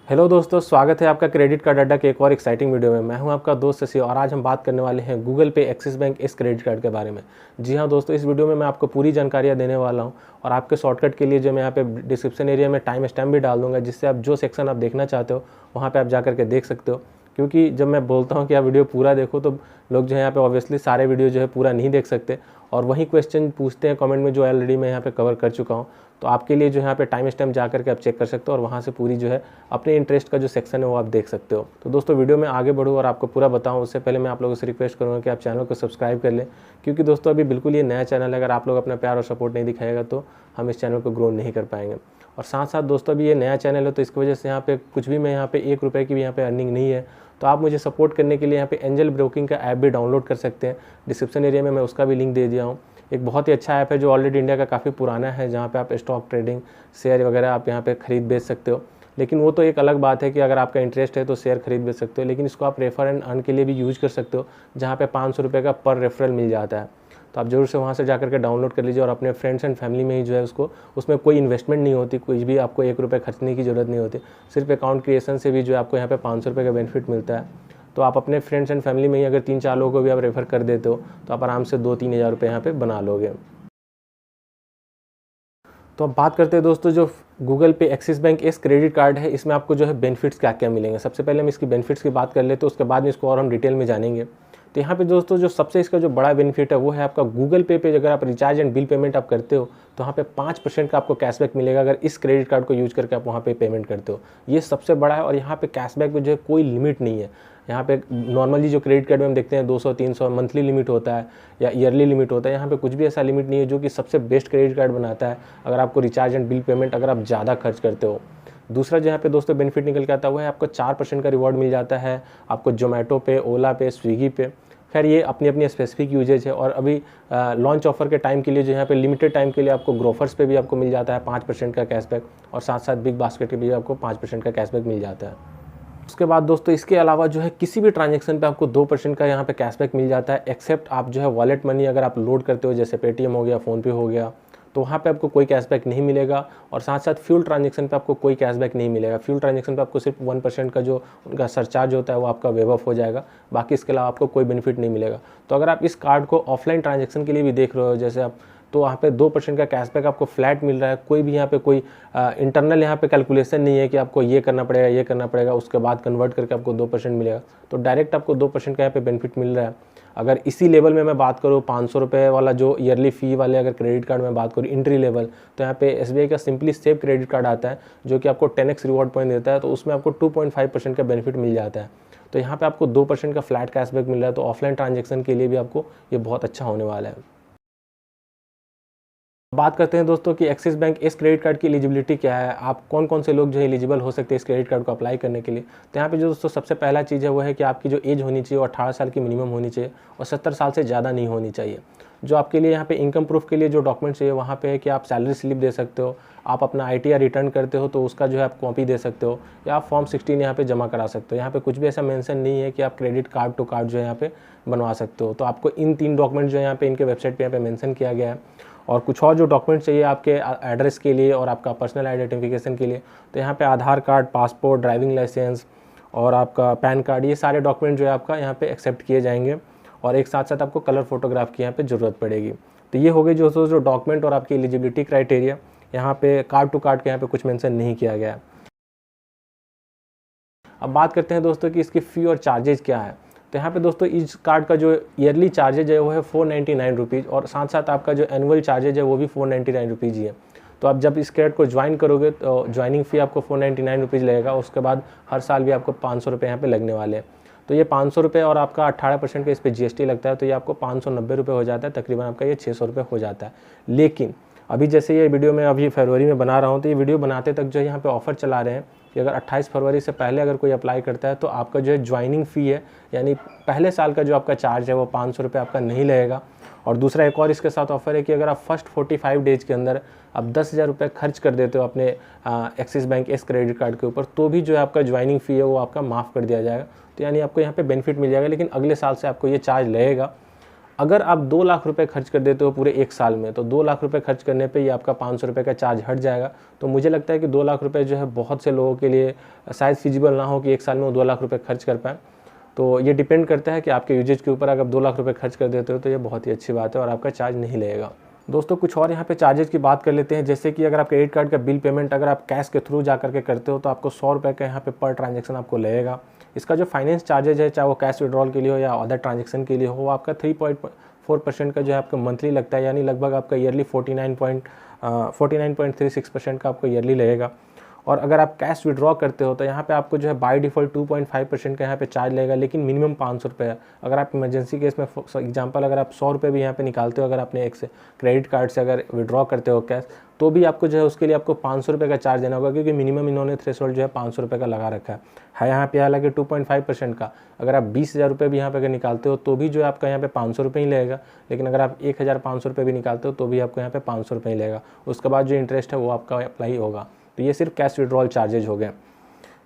Hello दोस्तों, स्वागत है आपका क्रेडिट कार्ड अड्डा के एक और एक्साइटिंग वीडियो में। मैं हूं आपका दोस्त शशि और आज हम बात करने वाले हैं गूगल पे एक्सिस बैंक इस क्रेडिट कार्ड के बारे में। जी हां दोस्तों, इस वीडियो में मैं आपको पूरी जानकारियां देने वाला हूं और आपके शॉर्टकट के लिए जो मैं यहाँ पे डिस्क्रिप्शन एरिया में टाइम स्टैम्प भी डाल दूंगा, जिससे आप जो सेक्शन आप देखना चाहते हो वहाँ पर आप जा करके देख सकते हो। क्योंकि जब मैं बोलता हूँ कि आप वीडियो पूरा देखो तो लोग जो है यहाँ पे ऑब्वियसली सारे वीडियो जो है पूरा नहीं देख सकते और वही क्वेश्चन पूछते हैं कमेंट में जो ऑलरेडी मैं यहाँ पे कवर कर चुका हूँ। तो आपके लिए जो यहाँ पे टाइम स्टैम्प जा करके आप चेक कर सकते हो और वहाँ से पूरी जो है अपने इंटरेस्ट का जो सेक्शन है वो आप देख सकते हो। तो दोस्तों, वीडियो में आगे बढ़ूँ और आपको पूरा बताऊँ उससे पहले मैं आप लोगों से रिक्वेस्ट करूँगा कि आप चैनल को सब्सक्राइब कर लें, क्योंकि दोस्तों अभी बिल्कुल ये नया चैनल है। अगर आप लोग अपना प्यार और सपोर्ट नहीं दिखाएगा तो हम इस चैनल को ग्रो नहीं कर पाएंगे। और साथ साथ दोस्तों, अभी ये नया चैनल है तो इसकी वजह से यहाँ पे कुछ भी मैं यहाँ पे ₹1 की भी यहाँ पे अर्निंग नहीं है। तो आप मुझे सपोर्ट करने के लिए यहाँ पे एंजल ब्रोकिंग का ऐप भी डाउनलोड कर सकते हैं। डिस्क्रिप्शन एरिया में मैं उसका भी लिंक दे दिया हूँ। एक बहुत ही अच्छा ऐप है जो ऑलरेडी इंडिया का काफ़ी पुराना है, जहाँ पे आप स्टॉक ट्रेडिंग, शेयर वगैरह आप यहाँ पे खरीद बेच सकते हो। लेकिन वो तो एक अलग बात है कि अगर आपका इंटरेस्ट है तो शेयर खरीद बेच सकते हो, लेकिन इसको आप रेफर एंड अर्न के लिए भी यूज कर सकते हो, जहाँ पे ₹500 का पर रेफरल मिल जाता है। तो आप जरूर से वहाँ से जाकर के डाउनलोड कर लीजिए और अपने फ्रेंड्स एंड फैमिली में ही जो है उसको, उसमें कोई इन्वेस्टमेंट नहीं होती, कुछ भी आपको ₹1 खर्चने की ज़रूरत नहीं होती। सिर्फ अकाउंट क्रिएशन से भी जो है आपको यहाँ पे ₹500 का बेनिफिट मिलता है। तो आप अपने फ्रेंड्स एंड फैमिली में ही अगर 3-4 लोगों को भी आप रेफर कर देते हो तो आप आराम से 2-3 हज़ार रुपये यहाँ पे बना लोगे। तो अब बात करते हैं दोस्तों, जो गूगल पे एक्सिस बैंक इस क्रेडिट कार्ड है, इसमें आपको जो है बेनिफिट्स क्या क्या मिलेंगे। सबसे पहले हम इसकी बेनिफिट्स की बात कर लेते हैं, उसके बाद में इसको और हम डिटेल में जानेंगे। तो यहाँ पे दोस्तों जो सबसे इसका जो बड़ा बेनिफिट है वो है आपका गूगल पे अगर आप रिचार्ज एंड बिल पेमेंट आप करते हो तो वहाँ पे 5% का आपको कैशबैक मिलेगा, अगर इस क्रेडिट कार्ड को यूज करके आप वहाँ पे पेमेंट करते हो। ये सबसे बड़ा है और यहाँ पे कैशबैक में जो है कोई लिमिट नहीं है। यहाँ पे नॉर्मली जो क्रेडिट कार्ड में हम देखते हैं 200-300 मंथली लिमिट होता है या ईयरली लिमिट होता है, यहाँ पे कुछ भी ऐसा लिमिट नहीं है, जो कि सबसे बेस्ट क्रेडिट कार्ड बनाता है अगर आपको रिचार्ज एंड बिल पेमेंट अगर आप ज़्यादा खर्च करते हो। दूसरा जो यहाँ पे दोस्तों बेनिफिट निकल के आता हुआ है, आपको 4% का रिवॉर्ड मिल जाता है आपको जोमेटो पे, ओला पे, स्विगी पे। खैर ये अपनी अपनी स्पेसिफिक यूजेज है और अभी लॉन्च ऑफर के टाइम के लिए जो यहाँ पे लिमिटेड टाइम के लिए आपको ग्रोफर्स पे भी आपको मिल जाता है 5% का कैशबैक और साथ साथ बिग बास्केट के भी आपको 5% का कैशबैक मिल जाता है। उसके बाद दोस्तों इसके अलावा जो है किसी भी ट्रांजैक्शन पे आपको 2% का यहाँ पे कैशबैक मिल जाता है, एक्सेप्ट आप जो है वॉलेट मनी अगर आप लोड करते हो, जैसे पेटीएम हो गया, फ़ोनपे हो गया, तो वहाँ पे आपको कोई कैशबैक नहीं मिलेगा। और साथ साथ फ्यूल ट्रांजैक्शन पे आपको कोई कैशबैक नहीं मिलेगा। फ्यूल ट्रांजैक्शन पे आपको सिर्फ 1% का जो उनका सरचार्ज होता है वो आपका वेव ऑफ हो जाएगा, बाकी इसके अलावा आपको कोई बेनिफिट नहीं मिलेगा। तो अगर आप इस कार्ड को ऑफलाइन ट्रांजैक्शन के लिए भी देख रहे हो, जैसे आप, तो वहाँ पे 2% का कैशबैक आपको फ्लैट मिल रहा है। कोई भी यहाँ पे कोई इंटरनल यहाँ पे कैलकुलेशन नहीं है कि आपको ये करना पड़ेगा, ये करना पड़ेगा, उसके बाद कन्वर्ट करके आपको 2% मिलेगा। तो डायरेक्ट आपको 2% का यहाँ पे बेनिफिट मिल रहा है। अगर इसी लेवल में मैं बात करूँ, ₹500 वाला जो ईयरली फ़ी वाले अगर क्रेडिट कार्ड में बात करूँ एंट्री लेवल, तो यहाँ पे एसबीआई का सिंपली सेव क्रेडिट कार्ड आता है जो कि आपको 10x रिवॉर्ड पॉइंट देता है, तो उसमें आपको 2.5% का बेनिफिट मिल जाता है। तो यहाँ पे आपको 2% का फ्लैट कैशबैक मिल रहा है, तो ऑफलाइन ट्रांजेक्शन के लिए भी आपको ये बहुत अच्छा होने वाला है। बात करते हैं दोस्तों कि एक्सिस बैंक इस क्रेडिट कार्ड की एलिजिबिलिटी क्या है, आप कौन कौन से लोग जो है एलिजिबल हो सकते हैं इस क्रेडिट कार्ड को अप्लाई करने के लिए। तो यहाँ पे जो दोस्तों सबसे पहला चीज़ है वो है कि आपकी जो एज होनी चाहिए वो 18 साल की मिनिमम होनी चाहिए और 70 साल से ज़्यादा नहीं होनी चाहिए। जो आपके लिए यहाँ पे इनकम प्रूफ के लिए जो डॉक्यूमेंट चाहिए वहाँ पे है कि आप सैलरी स्लिप दे सकते हो, आप अपना ITR रिटर्न करते हो तो उसका जो है आप कॉपी दे सकते हो, या आप फॉर्म 16 यहाँ पे जमा करा सकते हो। यहाँ पे कुछ भी ऐसा मेंशन नहीं है कि आप क्रेडिट कार्ड टू कार्ड जो है यहाँ पे बनवा सकते हो। तो आपको इन 3 डॉक्यूमेंट जो है यहाँ पे इनके वेबसाइट पे यहाँ पे मेंशन किया गया है। और कुछ और जो डॉक्यूमेंट चाहिए आपके एड्रेस के लिए और आपका पर्सनल आइडेंटिफिकेशन के लिए, तो यहाँ पे आधार कार्ड, पासपोर्ट, ड्राइविंग लाइसेंस और आपका पैन कार्ड, ये सारे डॉक्यूमेंट जो है आपका यहाँ पे एक्सेप्ट किए जाएंगे और एक साथ साथ आपको कलर फोटोग्राफ की यहाँ पे ज़रूरत पड़ेगी। तो ये हो गई जो डॉक्यूमेंट और आपकी एलिजिबिलिटी क्राइटेरिया। यहाँ पे कार्ड टू कार्ड के यहाँ पे कुछ मेंशन नहीं किया गया है। अब बात करते हैं दोस्तों कि इसकी फ़ी और चार्जेज क्या है। तो यहाँ पे दोस्तों इस कार्ड का जो ईयरली चार्जेज है वो है ₹499 और साथ साथ आपका जो एनुअल चार्जेज है वो भी ₹499 ही है। तो आप जब इस कार्ड को ज्वाइन करोगे तो ज्वाइनिंग फ़ी आपको ₹499 लगेगा, उसके बाद हर साल भी आपको ₹500 यहाँ पे लगने वाले हैं। तो ये ₹500 और आपका 18% का इस पर GST लगता है, तो ये आपको ₹590 हो जाता है, तकरीबन आपका ये ₹600 हो जाता है। लेकिन अभी जैसे ये वीडियो मैं अभी फरवरी में बना रहा हूँ, तो ये वीडियो बनाते तक जो है यहाँ पे ऑफ़र चला रहे हैं कि अगर 28 फरवरी से पहले अगर कोई अप्लाई करता है तो आपका जो है ज्वाइनिंग फ़ी है, यानी पहले साल का जो आपका चार्ज है वो ₹500 आपका नहीं लगेगा। और दूसरा एक और इसके साथ ऑफ़र है कि अगर आप फर्स्ट 45 डेज़ के अंदर आप ₹10,000 खर्च कर देते हो अपने एक्सिस बैंक इस क्रेडिट कार्ड के ऊपर, तो भी जो है आपका ज्वाइनिंग फ़ी है वो आपका माफ़ कर दिया जाएगा। तो यानी आपको यहाँ पे बेनिफिट मिल जाएगा, लेकिन अगले साल से आपको ये चार्ज लगेगा। अगर आप 2 लाख रुपए खर्च कर देते हो पूरे 1 साल में, तो 2 लाख रुपए खर्च करने पे ये आपका 500 रुपये का चार्ज हट जाएगा। तो मुझे लगता है कि 2 लाख रुपए जो है बहुत से लोगों के लिए शायद फिजिबल ना हो कि 1 साल में वो 2 लाख रुपए खर्च कर पाएँ। तो ये डिपेंड करता है कि आपके यूजेज के ऊपर। अगर 2 लाख रुपए खर्च कर देते हो तो ये बहुत ही अच्छी बात है और आपका चार्ज नहीं लगेगा। दोस्तों कुछ और यहाँ पे चार्जेस की बात कर लेते हैं, जैसे कि अगर आप क्रेडिट कार्ड का बिल पेमेंट अगर आप कैश के थ्रू जा करके करते हो तो आपको 100 रुपये का यहाँ पे पर ट्रांजेक्शन आपको लगेगा। इसका जो फाइनेंस चार्जेज है, चाहे वो कैश विड्रॉल के लिए हो या अदर ट्रांजेक्शन के लिए हो, वो आपका 3.4% का जो है आपका मंथली लगता है, यानी लगभग आपका ईयरली 49.36% का आपको ईयरली लगेगा। और अगर आप कैश विड्रॉ करते हो तो यहाँ पे आपको जो है बाय डिफ़ॉल्ट 2.5% का यहाँ पे चार्ज लगेगा, लेकिन मिनिमम 500 रुपये है। अगर आप इमरजेंसी केस में फॉर एग्जांपल अगर आप 100 रुपये भी यहाँ पे निकालते हो, अगर अपने एक से क्रेडिट कार्ड से अगर विड्रॉ करते हो कैश, तो भी आपको जो है उसके लिए आपको 500 रुपये का चार्ज देना होगा, क्योंकि मिनिमम इन्होंने थ्रेशोल्ड जो है 500 रुपये का लगा रखा है यहाँ पे। हालांकि 2.5% का अगर आप 20,000 रुपये भी यहाँ पे अगर निकालते हो तो भी जो है आपका यहाँ पे 500 रुपये ही लगेगा, लेकिन अगर आप 1,500 रुपये भी निकालते हो तो भी आपको यहाँ पे 500 रुपये ही लगेगा। उसके बाद जो इंटरेस्ट है वो आपका अप्लाई होगा। तो ये सिर्फ कैश विड्रॉल चार्जेज हो गए।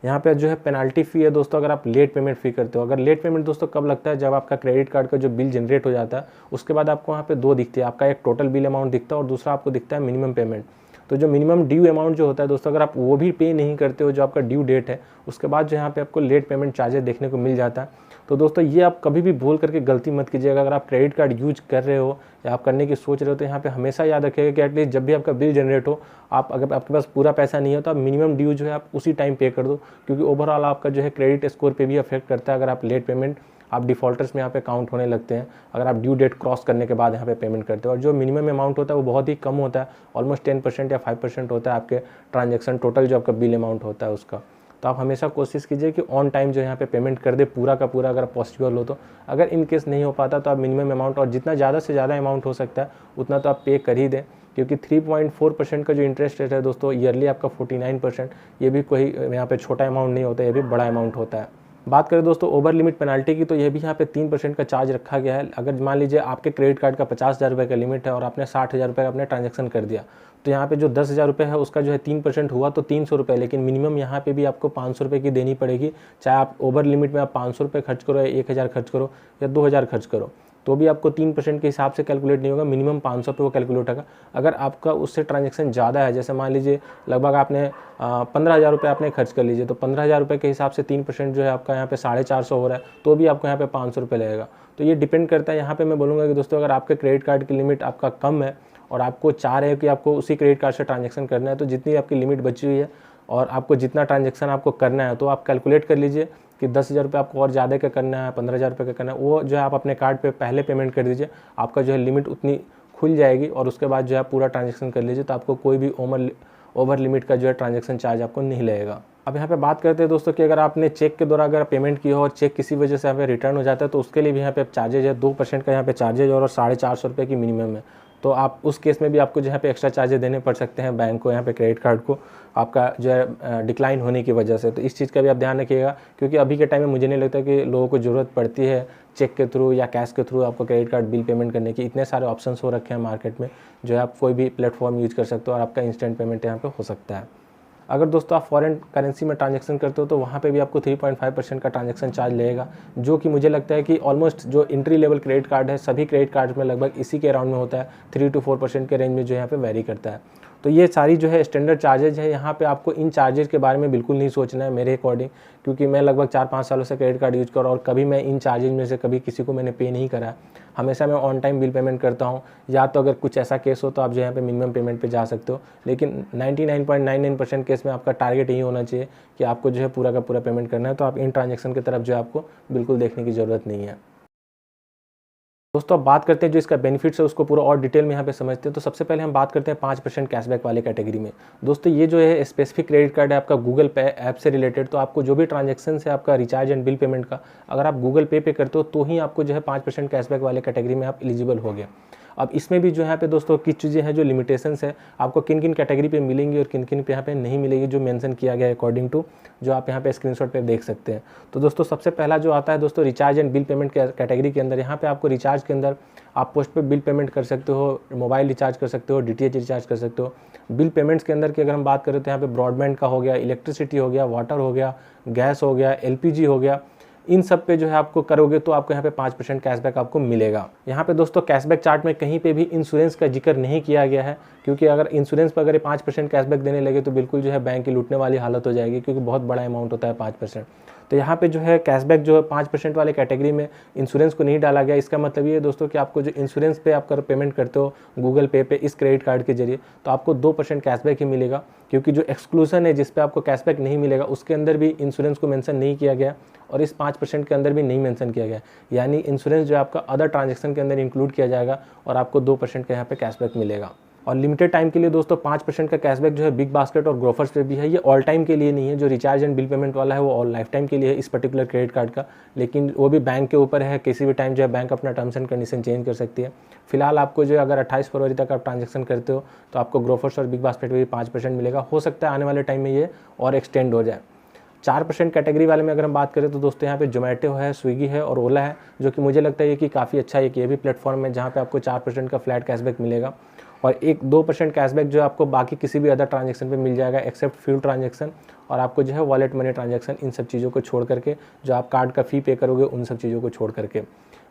यहाँ पे जो है पेनाल्टी फ़ी है दोस्तों, अगर आप लेट पेमेंट फ़ी करते हो। अगर लेट पेमेंट दोस्तों कब लगता है, जब आपका क्रेडिट कार्ड का जो बिल जनरेट हो जाता है उसके बाद आपको वहाँ पे 2 दिखती है, आपका एक टोटल बिल अमाउंट दिखता है और दूसरा आपको दिखता है मिनिमम पेमेंट। तो जो मिनिमम ड्यू अमाउंट जो होता है दोस्तों, अगर आप वो भी पे नहीं करते हो जो आपका ड्यू डेट है, उसके बाद जो यहाँ पे आपको लेट पेमेंट चार्जेस देखने को मिल जाता है। तो दोस्तों ये आप कभी भी भूल करके गलती मत कीजिएगा। अगर आप क्रेडिट कार्ड यूज कर रहे हो या आप करने की सोच रहे हो तो यहाँ पे हमेशा याद रखिएगा कि एटलीस्ट जब भी आपका बिल जनरेट हो, आप अगर आपके पास पूरा पैसा नहीं है तो आप मिनिमम ड्यू जो है आप उसी टाइम पे कर दो, क्योंकि ओवरऑल आपका जो है क्रेडिट स्कोर पे भी अफेक्ट करता है। अगर आप लेट पेमेंट, आप डिफॉल्टर्स में यहाँ पे काउंट होने लगते हैं अगर आप ड्यू डेट क्रॉस करने के बाद यहाँ पे पेमेंट करते हो। और जो मिनिमम अमाउंट होता है वो बहुत ही कम होता है, ऑलमोस्ट 10% या 5% होता है आपके ट्रांजेक्शन टोटल जो आपका बिल अमाउंट होता है उसका। तो आप हमेशा कोशिश कीजिए कि ऑन टाइम जो यहाँ पे पेमेंट कर दे पूरा का पूरा, अगर पॉसिबल हो तो। अगर इन केस नहीं हो पाता तो आप मिनिमम अमाउंट, और जितना ज़्यादा से ज़्यादा अमाउंट हो सकता है उतना तो आप पे कर ही दें, क्योंकि 3.4% का जो इंटरेस्ट रेट है दोस्तों, ईयरली आपका 49%, ये भी कोई यहाँ पे छोटा अमाउंट नहीं होता, ये भी बड़ा अमाउंट होता है। बात करें दोस्तों ओवर लिमिट पेनाल्टी की, तो ये भी यहाँ पे 3% का चार्ज रखा गया है। अगर मान लीजिए आपके क्रेडिट कार्ड का 50,000 रुपये का लिमिट है और आपने 60,000 रुपये का आपने ट्रांजेक्शन कर दिया, तो यहाँ पे जो 10,000 रुपये है उसका जो है 3% हुआ तो 300 रुपये, लेकिन मिनिमम यहाँ पे भी आपको 500 रुपये की देनी पड़ेगी। चाहे आप ओवर लिमिट में आप 500 रुपये खर्च करो या 1,000 खर्च करो या 2,000 खर्च करो, तो भी आपको 3% के हिसाब से कैलकुलेट नहीं होगा, मिनिमम 500 पे वो कैलकुलेट होगा। अगर आपका उससे ट्रांजेक्शन ज़्यादा है, जैसे मान लीजिए लगभग आपने 15,000 रुपये आपने खर्च कर लीजिए, तो 15,000 रुपये के हिसाब से 3% जो है आपका यहाँ पे 450 हो रहा है, तो भी आपको यहाँ पे 500 रुपये लगेगा। तो ये डिपेंड करता है। यहाँ पे मैं बोलूँगा कि दोस्तों अगर आपके क्रेडिट कार्ड की लिमिट आपका कम है और आपको चाह रहे हो कि आपको उसी क्रेडिट कार्ड से ट्रांजेक्शन करना है, तो जितनी आपकी लिमिट बची हुई है और आपको जितना ट्रांजेक्शन आपको करना है, तो आप कैलकुलेट कर लीजिए कि 10,000 रुपये आपको और ज़्यादा का करना है, 15,000 रुपये का करना है, वो जो है आप अपने कार्ड पे पहले पेमेंट कर दीजिए, आपका जो है लिमिट उतनी खुल जाएगी और उसके बाद जो है पूरा ट्रांजेक्शन कर लीजिए, तो आपको कोई भी ओवर लिमिट का जो है ट्रांजेक्शन चार्ज आपको नहीं लगेगा। अब यहाँ पे बात करते हैं दोस्तों कि अगर आपने चेक के द्वारा अगर पेमेंट किया हो और चेक किसी वजह से यहाँ पे रिटर्न हो जाता है, तो उसके लिए भी यहाँ पे चार्जेज है, 2% का यहाँ पे चार्जेज और 450 रुपये की मिनिमम है। तो आप उस केस में भी आपको जो यहाँ पे एक्स्ट्रा चार्जेस देने पड़ सकते हैं बैंक को, यहाँ पे क्रेडिट कार्ड को, आपका जो है डिक्लाइन होने की वजह से। तो इस चीज़ का भी आप ध्यान रखिएगा, क्योंकि अभी के टाइम में मुझे नहीं लगता कि लोगों को ज़रूरत पड़ती है चेक के थ्रू या कैश के थ्रू आपको क्रेडिट कार्ड बिल पेमेंट करने की। इतने सारे ऑप्शंस हो रखे हैं मार्केट में, जो है आप कोई भी प्लेटफॉर्म यूज कर सकते हो और आपका इंस्टेंट पेमेंट यहाँ पे हो सकता है। अगर दोस्तों आप फॉरेन करेंसी में ट्रांजैक्शन करते हो तो वहाँ पे भी आपको 3.5% का ट्रांजैक्शन चार्ज लगेगा, जो कि मुझे लगता है कि ऑलमोस्ट जो एंट्री लेवल क्रेडिट कार्ड है सभी क्रेडिट कार्ड में लगभग इसी के अराउंड में होता है, 3 to 4% के रेंज में जो यहाँ पे वेरी करता है। तो ये सारी जो है स्टैंडर्ड चार्जेज है। यहाँ पे आपको इन चार्जेज के बारे में बिल्कुल नहीं सोचना है मेरे अकॉर्डिंग, क्योंकि मैं लगभग 4-5 सालों से क्रेडिट कार्ड यूज़ कर रहा हूँ और कभी मैं इन चार्जेज में से कभी किसी को मैंने पे नहीं करा। हमेशा मैं ऑन टाइम बिल पेमेंट करता हूँ, या तो अगर कुछ ऐसा केस हो तो आप जो यहाँ पे मिनिमम पेमेंट पे जा सकते हो, लेकिन 99.99% केस में आपका टारगेट यही होना चाहिए कि आपको जो है पूरा का पूरा पेमेंट करना है। तो आप इन ट्रांजेक्शन की तरफ जो है आपको बिल्कुल देखने की ज़रूरत नहीं है। दोस्तों अब बात करते हैं जो इसका बेनिफिट्स है उसको पूरा और डिटेल में यहाँ पे समझते हैं। तो सबसे पहले हम बात करते हैं 5% कैशबैक वाले कैटेगरी में। दोस्तों ये जो है स्पेसिफिक क्रेडिट कार्ड है आपका गूगल पे ऐप से रिलेटेड, तो आपको जो भी ट्रांजैक्शन है आपका रिचार्ज एंड बिल पेमेंट का, अगर आप गूगल पे करते हो तो ही आपको जो है 5% कैशबैक वाले कैटेगरी में आप एलिजिबल हो गए। अब इसमें भी जो यहाँ पे दोस्तों किस चीज़ें हैं जो लिमिटेशंस है, आपको किन किन कैटेगरी पे मिलेंगी और किन किन पे यहाँ पे नहीं मिलेगी, जो मेंशन किया गया है अकॉर्डिंग टू जो आप यहाँ पे स्क्रीनशॉट पे देख सकते हैं। तो दोस्तों सबसे पहला जो आता है दोस्तों recharge and bill payment category के अंदर, यहाँ पे आपको रिचार्ज के अंदर आप पोस्ट पे बिल पेमेंट कर सकते हो, मोबाइल रिचार्ज कर सकते हो, DTH रिचार्ज कर सकते हो। बिल पेमेंट्स के अंदर की अगर हम बात करें तो यहाँ पे ब्रॉडबैंड का हो गया, इलेक्ट्रिसिटी हो गया, वाटर हो गया, गैस हो गया, LPG हो गया, इन सब पे जो है आपको करोगे तो आपको यहाँ पे 5% कैशबैक आपको मिलेगा। यहाँ पे दोस्तों कैशबैक चार्ट में कहीं पे भी इंश्योरेंस का जिक्र नहीं किया गया है, क्योंकि अगर इंश्योरेंस पर अगर ये 5% कैशबैक देने लगे तो बिल्कुल जो है बैंक की लूटने वाली हालत हो जाएगी, क्योंकि बहुत बड़ा अमाउंट होता है 5%। तो यहाँ पे जो है कैशबैक जो है 5% वाले कैटेगरी में इंश्योरेंस को नहीं डाला गया। इसका मतलब ये है दोस्तों कि आपको जो इंश्योरेंस पे आप पेमेंट करते हो गूगल पे पे इस क्रेडिट कार्ड के जरिए, तो आपको 2% कैशबैक ही मिलेगा, क्योंकि जो एक्सक्लूजन है जिस पे आपको कैशबैक नहीं मिलेगा उसके अंदर भी इंश्योरेंस को मेंशन नहीं किया गया और इस 5% के अंदर भी नहीं मेंशन किया गया। यानी इंश्योरेंस जो है आपका अदर ट्रांजैक्शन के अंदर इंक्लूड किया जाएगा और आपको 2% का यहाँ पे कैशबैक मिलेगा। और लिमिटेड टाइम के लिए दोस्तों 5% का कैशबैक जो है बिग बास्केट और ग्रोफर्स पे भी है। ये ऑल टाइम के लिए नहीं है, जो रिचार्ज एंड बिल पेमेंट वाला है वो ऑल लाइफ टाइम के लिए है इस पर्टिकुलर क्रेडिट कार्ड का, लेकिन वो भी बैंक के ऊपर है, किसी भी टाइम जो है बैंक अपना टर्म्स एंड कंडीशन चेंज कर सकती है। फिलहाल आपको जो है अगर 28 फरवरी तक आप ट्रांजेक्शन करते हो तो आपको ग्रोफर्स और बिग बास्केट में भी 5% मिलेगा। हो सकता है आने वाले टाइम में ये और एक्सटेंड हो जाए। 4% कैटेगरी वाले में अगर हम बात करें तो दोस्तों यहाँ पे जोमेटो है, स्विगी है और ओला है, जो कि मुझे लगता है कि काफ़ी अच्छा है कि ये भी प्लेटफॉर्म है जहाँ पे आपको 4% का फ्लैट कैशबैक मिलेगा और 2% कैशबैक जो आपको बाकी किसी भी अदर ट्रांजैक्शन पे मिल जाएगा एक्सेप्ट फ्यूल ट्रांजैक्शन, और आपको जो है वॉलेट मनी ट्रांजैक्शन, इन सब चीज़ों को छोड़ करके जो आप कार्ड का फ़ी पे करोगे उन सब चीज़ों को छोड़ करके।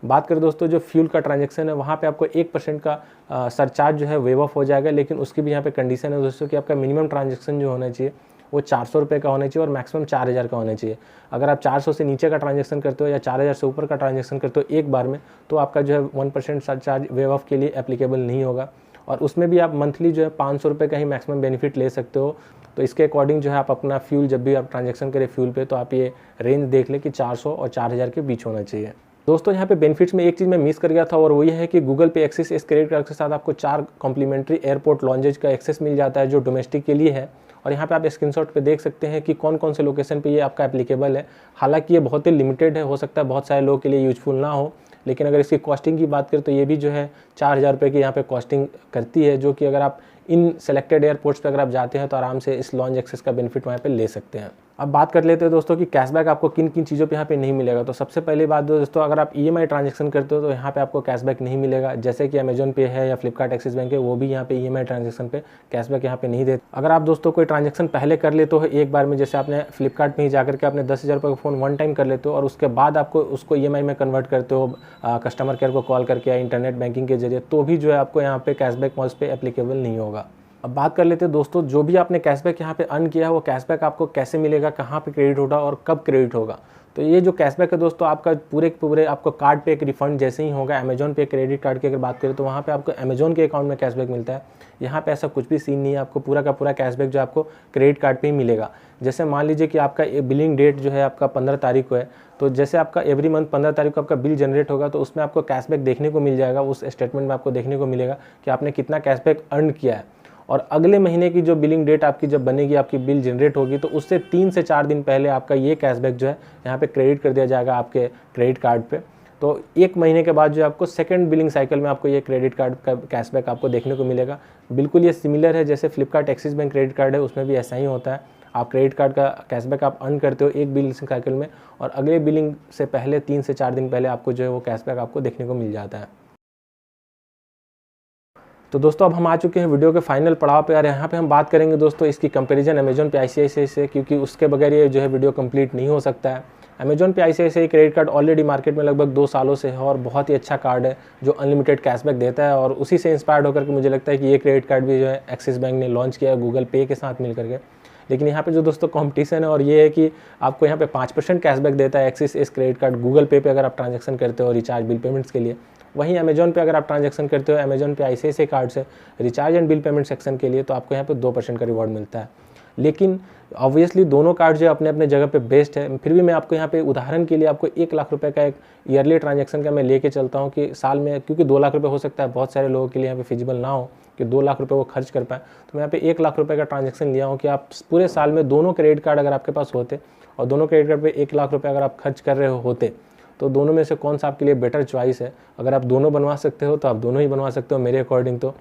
बात करें दोस्तों जो फ्यूल का ट्रांजैक्शन है वहाँ पे आपको 1% का सरचार्ज जो है वेव ऑफ हो जाएगा, लेकिन उसकी भी यहाँ पे कंडीशन है दोस्तों कि आपका मिनिमम ट्रांजैक्शन जो होना चाहिए वो 400 रुपये का होना चाहिए और मैक्सिमम 4000 का होना चाहिए। अगर आप 400 से नीचे का ट्रांजैक्शन करते हो या 4000 से ऊपर का ट्रांजैक्शन करते हो एक बार में, तो आपका जो है 1% सरचार्ज वेव ऑफ के लिए एप्लीकेबल नहीं होगा और उसमें भी आप मंथली जो है 500 रुपये का ही मैक्सिमम बेनिफिट ले सकते हो। तो इसके अकॉर्डिंग जो है आप अपना फ्यूल जब भी आप ट्रांजैक्शन करें फ्यूल पे, तो आप ये रेंज देख लें कि 400 और 4000 के बीच होना चाहिए। दोस्तों यहाँ पे बेनिफिट्स में एक चीज़ मैं मिस कर गया था और वो ये है कि गूगल पे एक्सेस इस क्रेडिट कार्ड के साथ आपको 4 कॉम्प्लीमेंट्री एयरपोर्ट लॉन्जेज का एक्सेस मिल जाता है जो डोमेस्टिक के लिए है। और यहाँ पे आप स्क्रीनशॉट पे देख सकते हैं कि कौन कौन से लोकेशन पे ये आपका एप्लीकेबल है। हालांकि ये बहुत ही लिमिटेड है, हो सकता है बहुत सारे लोगों के लिए यूजफुल ना हो, लेकिन अगर इसकी कॉस्टिंग की बात करें तो ये भी जो है 4000 रुपये की यहाँ पे कॉस्टिंग करती है, जो कि अगर आप इन सेलेक्टेड एयरपोर्ट्स पे अगर आप जाते हैं तो आराम से इस लॉन्ज एक्सेस का बेनिफिट वहाँ पे ले सकते हैं। अब बात कर लेते हैं दोस्तों कि कैशबैक आपको किन किन चीज़ों पे यहाँ पे नहीं मिलेगा। तो सबसे पहली बात दोस्तों, अगर आप EMI ट्रांजैक्शन करते हो तो यहाँ पे आपको कैशबैक नहीं मिलेगा, जैसे कि अमेजॉन पे है या फ्लिपकार्ट एक्सिस बैंक है, वो भी यहाँ पे EMI ट्रांजैक्शन पे कैशबैक यहाँ पे नहीं देते। अगर आप दोस्तों कोई ट्रांजैक्शन पहले कर लेते हो एक बार में, जैसे आपने फ्लिपकार्ट में ही जाकर के आपने 10,000 रुपये का फ़ोन वन टाइम कर लेते हो और उसके बाद आपको उसको EMI में कन्वर्ट करते हो कस्टमर केयर को कॉल करके या इंटरनेट बैंकिंग के जरिए, तो भी जो है आपको यहाँ पे कैशबैक मॉल्स पे एप्लीकेबल नहीं होगा। अब बात कर लेते हैं दोस्तों, जो भी आपने कैशबैक यहाँ पे अर्न किया है वो कैशबैक आपको कैसे मिलेगा, कहाँ पे क्रेडिट होगा और कब क्रेडिट होगा। तो ये जो कैशबैक है दोस्तों आपका पूरे आपको कार्ड पे एक रिफंड जैसे ही होगा। अमेजॉन पे क्रेडिट कार्ड की अगर बात करें तो वहाँ पे आपको अमेजॉन के अकाउंट में कैशबैक मिलता है। यहाँ पे ऐसा कुछ भी सीन नहीं है, आपको पूरा का पूरा कैशबैक जो आपको क्रेडिट कार्ड पे ही मिलेगा। जैसे मान लीजिए कि आपका बिलिंग डेट जो है आपका 15 तारीख को है, तो जैसे आपका एवरी मंथ 15 तारीख को आपका बिल जनरेट होगा तो उसमें आपको कैशबैक देखने को मिल जाएगा। उस स्टेटमेंट में आपको देखने को मिलेगा कि आपने कितना कैशबैक अर्न किया है। और अगले महीने की जो बिलिंग डेट आपकी जब बनेगी, आपकी बिल जनरेट होगी, तो उससे 3 से 4 दिन पहले आपका ये कैशबैक जो है यहाँ पे क्रेडिट कर दिया जाएगा आपके क्रेडिट कार्ड पे। तो 1 महीने के बाद जो आपको सेकंड बिलिंग साइकिल में आपको ये क्रेडिट कार्ड का कैशबैक आपको देखने को मिलेगा। बिल्कुल ये सिमिलर है जैसे Flipkart axis bank credit card है, उसमें भी ऐसा ही होता है। आप क्रेडिट कार्ड का कैशबैक आप अर्न करते हो एक बिलिंग साइकिल में और अगले बिलिंग से पहले 3 से 4 दिन पहले आपको जो है वो कैशबैक आपको देखने को मिल जाता है। तो दोस्तों अब हम आ चुके हैं वीडियो के फाइनल पड़ाव पे और यहाँ पे हम बात करेंगे दोस्तों इसकी कंपैरिजन अमेजॉन पे ICICI से, क्योंकि उसके बगैर ये जो है वीडियो कंप्लीट नहीं हो सकता है। अमेजॉन पे ICICI credit card already market में लगभग 2 सालों से है और बहुत ही अच्छा कार्ड है जो अनलिमिटेड कैशबैक देता है और उसी से इंस्पायर्ड होकर के मुझे लगता है कि ये क्रेडिट कार्ड भी जो है एक्सिस बैंक ने लॉन्च किया है गूगल पे के साथ मिल करके। लेकिन यहाँ पे जो दोस्तों कॉम्पिटिशन है और ये है कि आपको यहाँ पे 5% कैशबैक देता है एक्सिस इस क्रेडिट कार्ड गूगल पे अगर आप ट्रांजेक्शन करते हो रिचार्ज बिल पेमेंट्स के लिए। वहीं अमेजॉन पे अगर आप ट्रांजैक्शन करते हो अमेजॉन पे ICICI कार्ड से recharge and bill payment section के लिए, तो आपको यहाँ पे 2% का रिवॉर्ड मिलता है। लेकिन ऑब्वियसली दोनों कार्ड जो अपने अपने जगह पे बेस्ट है। फिर भी मैं आपको यहाँ पे उदाहरण के लिए आपको 1 लाख रुपए का एक ईयरली ट्रांजैक्शन का मैं लेके चलता हूँ कि साल में, क्योंकि 2 लाख रुपये हो सकता है बहुत सारे लोगों के लिए यहाँ पे फिजिबल ना हो कि 2 लाख रुपये वो खर्च कर पाए, तो मैं यहाँ पे 1 लाख रुपये का ट्रांजैक्शन लिया हूँ कि आप पूरे साल में दोनों क्रेडिट कार्ड अगर आपके पास होते और दोनों क्रेडिट कार्ड पर 1 लाख रुपये अगर आप खर्च कर रहे होते, तो दोनों में से कौन सा आपके लिए बेटर चॉइस है। अगर आप दोनों बनवा सकते हो तो आप दोनों ही बनवा सकते हो मेरे अकॉर्डिंग। तो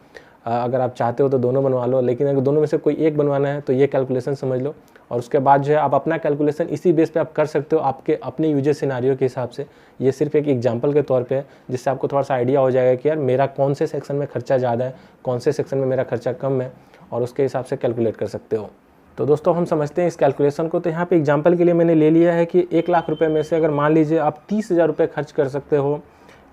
अगर आप चाहते हो तो दोनों बनवा लो, लेकिन अगर दोनों में से कोई एक बनवाना है तो ये कैलकुलेशन समझ लो और उसके बाद जो है आप अपना कैलकुलेशन इसी बेस पे आप कर सकते हो आपके अपने यूजर सिनारियो के हिसाब से। ये सिर्फ एक एग्जांपल के तौर पे है जिससे आपको थोड़ा सा आइडिया हो जाएगा कि यार मेरा कौन से सेक्शन में खर्चा ज़्यादा है, कौन से सेक्शन में मेरा खर्चा कम है, और उसके हिसाब से कैलकुलेट कर सकते हो। तो दोस्तों हम समझते हैं इस कैलकुलेशन को। तो यहाँ पे एग्जांपल के लिए मैंने ले लिया है कि 1 लाख रुपए में से अगर मान लीजिए आप 30,000 रुपये खर्च कर सकते हो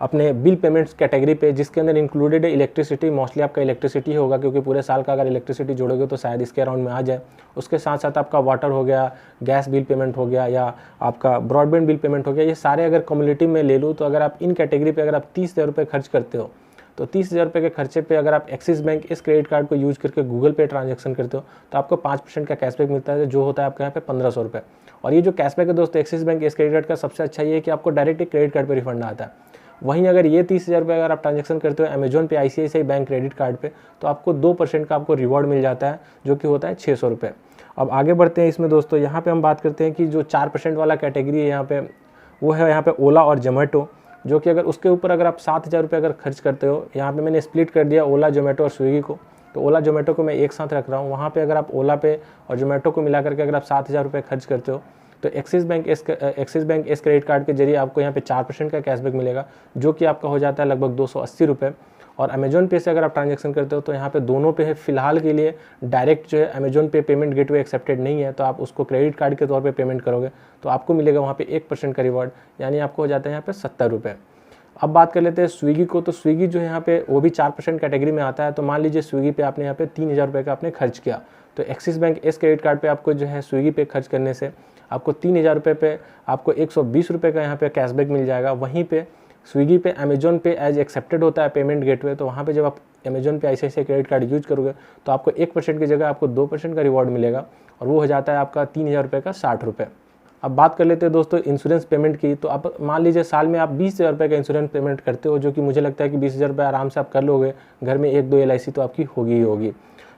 अपने बिल पेमेंट्स कैटेगरी पे, जिसके अंदर इंक्लूडेड है इलेक्ट्रिसिटी। मोस्टली आपका इलेक्ट्रिसिटी होगा क्योंकि पूरे साल का अगर इलेक्ट्रिसिटी जोड़ोगे तो शायद इसके अराउंड में आ जाए। उसके साथ साथ आपका वाटर हो गया, गैस बिल पेमेंट हो गया, या आपका ब्रॉडबैंड बिल पेमेंट हो गया। ये सारे अगर कम्युनिटी में ले लूँ तो अगर आप इन कैटेगरी पे अगर आप 30,000 रुपये खर्च करते हो तो 30,000 रुपये के खर्चे पे अगर आप एक्सिस बैंक इस क्रेडिट कार्ड को यूज करके गूगल पे ट्रांजैक्शन करते हो तो आपको 5% का कैशबैक मिलता है, जो होता है आपके यहाँ पे 1,500 रुपये। और ये जो कैशबैक है दोस्तों एक्सिस बैंक इस क्रेडिट कार्ड का सबसे अच्छा ये है कि आपको डायरेक्ट एक क्रेडिट कार्ड पर रिफंड आता है। वहीं अगर ये 30,000 रुपये अगर आप ट्रांजैक्शन करते हो अमेजोन पे ICICI बैंक क्रेडिट कार्ड पे तो आपको 2% का आपको रिवॉर्ड मिल जाता है, जो कि होता है 600 रुपये। अब आगे बढ़ते हैं इसमें दोस्तों। यहाँ पे हम बात करते हैं कि जो 4% वाला कैटेगरी है यहाँ पे, वो है यहाँ पे ओला और जोमेटो, जो कि अगर उसके ऊपर अगर आप 7,000 रुपये अगर खर्च करते हो, यहाँ पे मैंने स्प्लिट कर दिया ओला, जोमेटो और स्विगी को। तो ओला जोमेटो को मैं एक साथ रख रहा हूँ। वहाँ पे अगर आप ओला पे और जोमेटो को मिला करके अगर आप 7,000 रुपये खर्च करते हो तो एक्सिस बैंक इस क्रेडिट कार्ड के जरिए आपको यहाँ पे 4% का कैशबैक मिलेगा, जो कि आपका हो जाता है लगभग 280 रुपये। और अमेजोन पे से अगर आप ट्रांजैक्शन करते हो तो यहाँ पे दोनों पे है, फिलहाल के लिए डायरेक्ट जो है अमेजोन पे पेमेंट गेटवे एक्सेप्टेड नहीं है, तो आप उसको क्रेडिट कार्ड के तौर पे पेमेंट करोगे तो आपको मिलेगा वहाँ पे 1% का रिवॉर्ड, यानी आपको हो जाता है यहाँ पे 70 रुपये। अब बात कर लेते हैं स्विगी को। तो स्विगी जो है यहाँ पे वो भी 4% कैटेगरी में आता है। तो मान लीजिए स्विगी पे आपने यहाँ पे 3,000 रुपये का आपने खर्च किया, तो एक्सिस बैंक इस क्रेडिट कार्ड पे आपको जो है स्विगी पे खर्च करने से आपको 3,000 रुपये पे आपको 120 रुपये का यहाँ पे कैशबैक मिल जाएगा। वहीं पे स्विगी पे अमेजोन पे एज एक्सेप्टेड होता है पेमेंट गेटवे, तो वहाँ पे जब आप अमेजोन पे ICICI क्रेडिट कार्ड यूज करोगे तो आपको 1% की जगह आपको 2% का रिवॉर्ड मिलेगा, और वो हो जाता है आपका 3,000 रुपये का 60 रुपये। अब बात कर लेते हैं दोस्तों इंश्योरेंस पेमेंट की। तो आप मान लीजिए साल में आप 20,000 रुपये का इंश्योरेंस पेमेंट करते हो, जो कि मुझे लगता है कि 20,000 रुपये आराम से आप कर लोगे। घर में 1-2 LIC तो आपकी होगी ही होगी,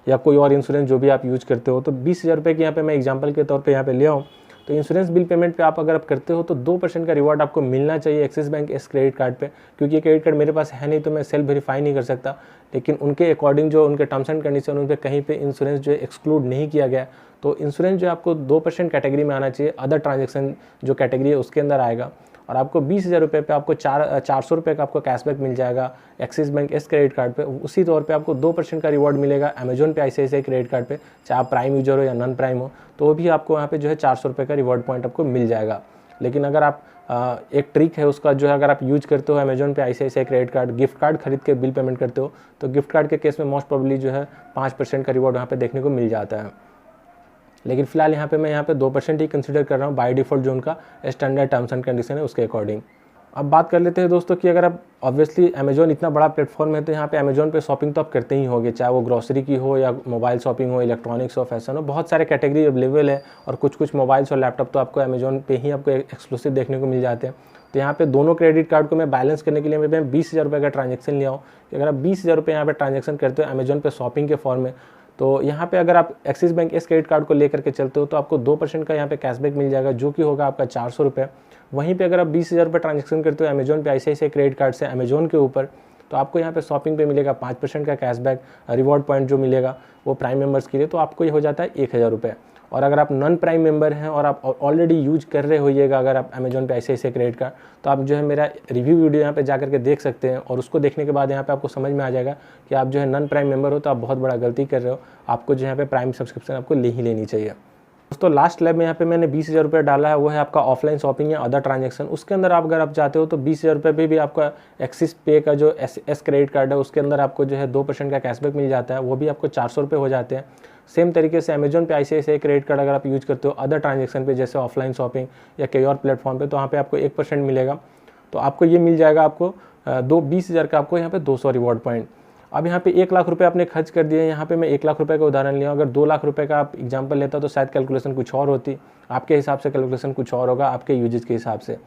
या कोई और इंश्योरेंस जो भी आप यूज करते हो। तो 20,000 रुपये की यहाँ पे मैं एग्जांपल के तौर पे यहाँ पे ले आऊँ तो इंश्योरेंस बिल पेमेंट पे आप अगर आप करते हो तो 2% का रिवॉर्ड आपको मिलना चाहिए एक्सिस बैंक इस क्रेडिट कार्ड पे। क्योंकि ये क्रेडिट कार्ड मेरे पास है नहीं तो मैं सेल्फ वेरीफाई नहीं कर सकता, लेकिन उनके अकॉर्डिंग जो उनके टर्म्स एंड कंडीशन उन पर कहीं पे इंश्योरेंस जो है एक्सक्लूड नहीं किया गया। तो इंश्योरेंस जो आपको 2% कैटेगरी में आना चाहिए, अदर ट्रांजेक्शन जो कैटेगरी है उसके अंदर आएगा। और आपको 20,000 रुपये पे आपको 400 रुपये का आपको कैशबैक मिल जाएगा एक्सिस बैंक इस क्रेडिट कार्ड पे। उसी तौर पे आपको 2% का रिवॉर्ड मिलेगा अमेजोन पे ICICI क्रेडिट कार्ड पे, चाहे आप प्राइम यूजर हो या नॉन प्राइम हो, तो भी आपको यहाँ पे जो है 400 रुपये का रिवॉर्ड पॉइंट आपको मिल जाएगा। लेकिन अगर आप एक ट्रिक है उसका जो है, अगर आप यूज करते हो अमेजोन पे ICICI credit card, gift card खरीद के बिल पेमेंट करते हो, तो गिफ्ट कार्ड के केस में मोस्ट प्रोबेबली जो है 5% का रिवॉर्ड वहाँ पे देखने को मिल जाता है। लेकिन फिलहाल यहाँ पे मैं यहाँ पे 2% ही कंसीडर कर रहा हूँ बाय डिफॉल्ट, जो उनका स्टैंडर्ड टर्म्स एंड कंडीशन है उसके अकॉर्डिंग। अब बात कर लेते हैं दोस्तों कि अगर आप ऑब्वियसली अमेजोन इतना बड़ा प्लेटफॉर्म है तो यहाँ पे अमेजोन पे शॉपिंग तो आप करते ही होगे, चाहे वो ग्रॉसरी की हो या मोबाइल शॉपिंग हो, इलेक्ट्रॉनिक्स हो, फैशन हो, बहुत सारे कैटेगरी अवेलेबल है। और कुछ मोबाइल्स और लैपटॉप तो आपको अमेजोन पे ही आपको एक्सक्लूसिव देखने को मिल जाते हैं। तो यहाँ पे दोनों क्रेडिट कार्ड को मैं बैलेंस करने के लिए मैं 20,000 रुपये का ट्रांजेक्शन लिया हूँ कि अगर आप 20,000 रुपये यहाँ पे ट्रांजेक्शन करते हो अमेजोन पे शॉपिंग के फॉर्म में, तो यहाँ पे अगर आप एक्सिस बैंक इस क्रेडिट कार्ड को लेकर के चलते हो तो आपको 2% का यहाँ पे कैशबैक मिल जाएगा, जो कि होगा आपका 400 रुपये। वहीं पे अगर आप 20,000 रुपये ट्रांजेक्शन करते हो अमेजोन पे ICICI क्रेडिट कार्ड से अमेजोन के ऊपर, तो आपको यहाँ पे शॉपिंग पे मिलेगा 5% का कैशबैक रिवॉर्ड पॉइंट जो मिलेगा वो प्राइम मेंबर्स के लिए, तो आपको ये हो जाता है 1,000 रुपये। और अगर आप नॉन प्राइम मेंबर हैं और आप ऑलरेडी यूज कर रहे होइएगा अगर आप अमेजोन पे ICICI क्रेडिट कार्ड, तो आप जो है मेरा रिव्यू वीडियो यहाँ पे जा करके देख सकते हैं। और उसको देखने के बाद यहाँ पे आपको समझ में आ जाएगा कि आप जो है नॉन प्राइम मेंबर हो तो आप बहुत बड़ा गलती कर रहे हो, आपको जो यहाँ पे प्राइम सब्सक्रिप्शन आपको ले ही लेनी चाहिए। दोस्तों लास्ट लैब में यहाँ पे मैंने 20,000 रुपये डाला है, वो है आपका ऑफलाइन शॉपिंग या अदर ट्रांजेक्शन। उसके अंदर आप अगर आप जाते हो तो 20,000 रुपये पे भी आपका एक्सिस पे का जो एस क्रेडिट कार्ड है उसके अंदर आपको जो है 2% का कैशबैक मिल जाता है, वो भी आपको 400 रुपये हो जाते हैं। सेम तरीके से अमेजोन पे ICICI क्रेडिट कार्ड अगर आप यूज करते हो अदर ट्रांजेक्शन पे, जैसे ऑफलाइन शॉपिंग या कई और प्लेटफॉर्म पे, तो वहाँ पे आपको 1% मिलेगा। तो आपको ये मिल जाएगा आपको 20,000 का आपको यहाँ पे 200 रिवॉर्ड पॉइंट। अब यहाँ पे 1 लाख रुपए आपने खर्च कर दिए। यहाँ पे मैं 1 लाख रुपए का उदाहरण लिया, अगर 2 लाख रुपए का आप एग्जांपल लेता तो शायद कैलकुलेशन कुछ और होती, आपके हिसाब से कैलकुलेशन कुछ और होगा आपके यूजेज के हिसाब से।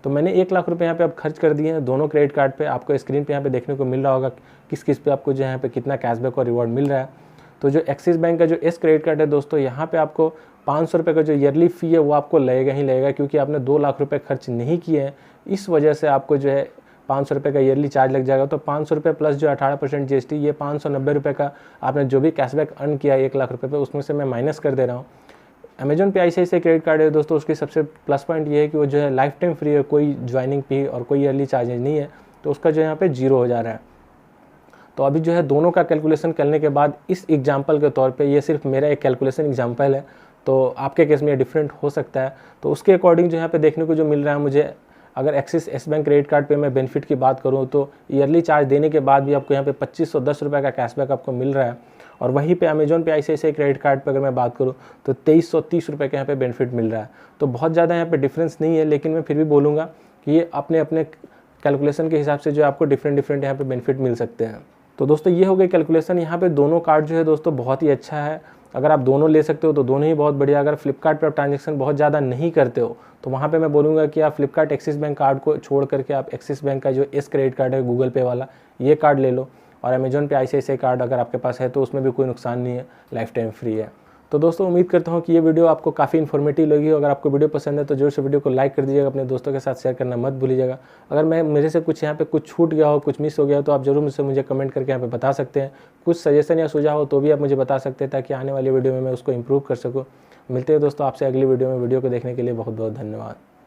तो मैंने 1 लाख रुपए यहाँ पे आप खर्च कर दिए हैं दोनों क्रेडिट कार्ड पे। आपको स्क्रीन पे यहाँ पे देखने को मिल रहा होगा किस किस पे आपको जो है यहाँ पे कितना कैशबैक और रिवॉर्ड मिल रहा है। तो जो एक्सिस बैंक का जो एस क्रेडिट कार्ड है दोस्तों, यहाँ पे आपको 500 रुपये का जो ईयरली फ़ी है वो आपको लगेगा ही लगेगा, क्योंकि आपने 2 लाख रुपये खर्च नहीं किए हैं। इस वजह से आपको जो है 500 रुपये का ईयरली चार्ज लग जाएगा। तो 500 रुपये प्लस जो 18% GST, ये 590 रुपये का आपने जो भी कैशबैक अर्न किया है 1 लाख रुपये पे, उसमें से मैं माइनस कर दे रहा हूँ। अमेजोन पे ICICI क्रेडिट कार्ड है दोस्तों, उसकी सबसे प्लस पॉइंट ये है कि वो जो है लाइफ टाइम फ्री है, कोई ज्वाइनिंग फी और कोई ईयरली चार्जेज नहीं है, तो उसका जो यहाँ पे 0 हो जा रहा है। तो अभी जो है दोनों का कैलकुलेशन करने के बाद इस एग्जाम्पल के तौर पे, ये सिर्फ मेरा एक कैलकुलेशन एग्जाम्पल है, तो आपके केस में ये डिफरेंट हो सकता है। तो उसके अकॉर्डिंग जो यहाँ पे देखने को जो मिल रहा है मुझे, अगर axis S bank credit card पे मैं बेनिफिट की बात करूँ तो ईयरली चार्ज देने के बाद भी आपको यहाँ पे 2510 रुपये का कैशबैक आपको मिल रहा है। और वहीं पे अमेजॉन पे ICICI क्रेडिट कार्ड पे अगर मैं बात करूँ तो 2330 रुपये का यहाँ पे बेनिफिट मिल रहा है। तो बहुत ज़्यादा यहाँ पे डिफरेंस नहीं है, लेकिन मैं फिर भी बोलूँगा कि ये अपने अपने कैलकुलेशन के हिसाब से जो आपको डिफरेंट यहाँ पे बेनिफिट मिल सकते हैं। तो दोस्तों ये हो गई कैलकुलेशन। यहाँ पे दोनों कार्ड जो है दोस्तों बहुत ही अच्छा है, अगर आप दोनों ले सकते हो तो दोनों ही बहुत बढ़िया। अगर फ्लिपकार्ट पर आप ट्रांजेक्शन बहुत ज़्यादा नहीं करते हो तो वहाँ पे मैं बोलूँगा कि आप फ्लिपकार्ट एक्सिस बैंक कार्ड को छोड़ करके आप एक्सिस बैंक का जो एस क्रेडिट कार्ड है गूगल पे वाला, ये कार्ड ले लो। और अमेजॉन पे ICICI कार्ड अगर आपके पास है तो उसमें भी कोई नुकसान नहीं है, लाइफ टाइम फ्री है। तो दोस्तों उम्मीद करता हूँ कि ये वीडियो आपको काफ़ी इन्फॉर्मेटिव लगी। अगर आपको वीडियो पसंद है तो जरूर से वीडियो को लाइक कर दीजिएगा, अपने दोस्तों के साथ शेयर करना मत भूलिएगा। अगर मेरे से कुछ यहाँ पे कुछ छूट गया हो, कुछ मिस हो गया हो, तो आप जरूर मुझे कमेंट करके यहाँ पे बता सकते हैं। कुछ सजेशन या सुझाव हो तो भी आप मुझे बता सकते हैं, ताकि आने वाली वीडियो में मैं उसको इम्प्रूव कर सकूँ। मिलते हैं दोस्तों आपसे अगली वीडियो में। वीडियो को देखने के लिए बहुत बहुत धन्यवाद।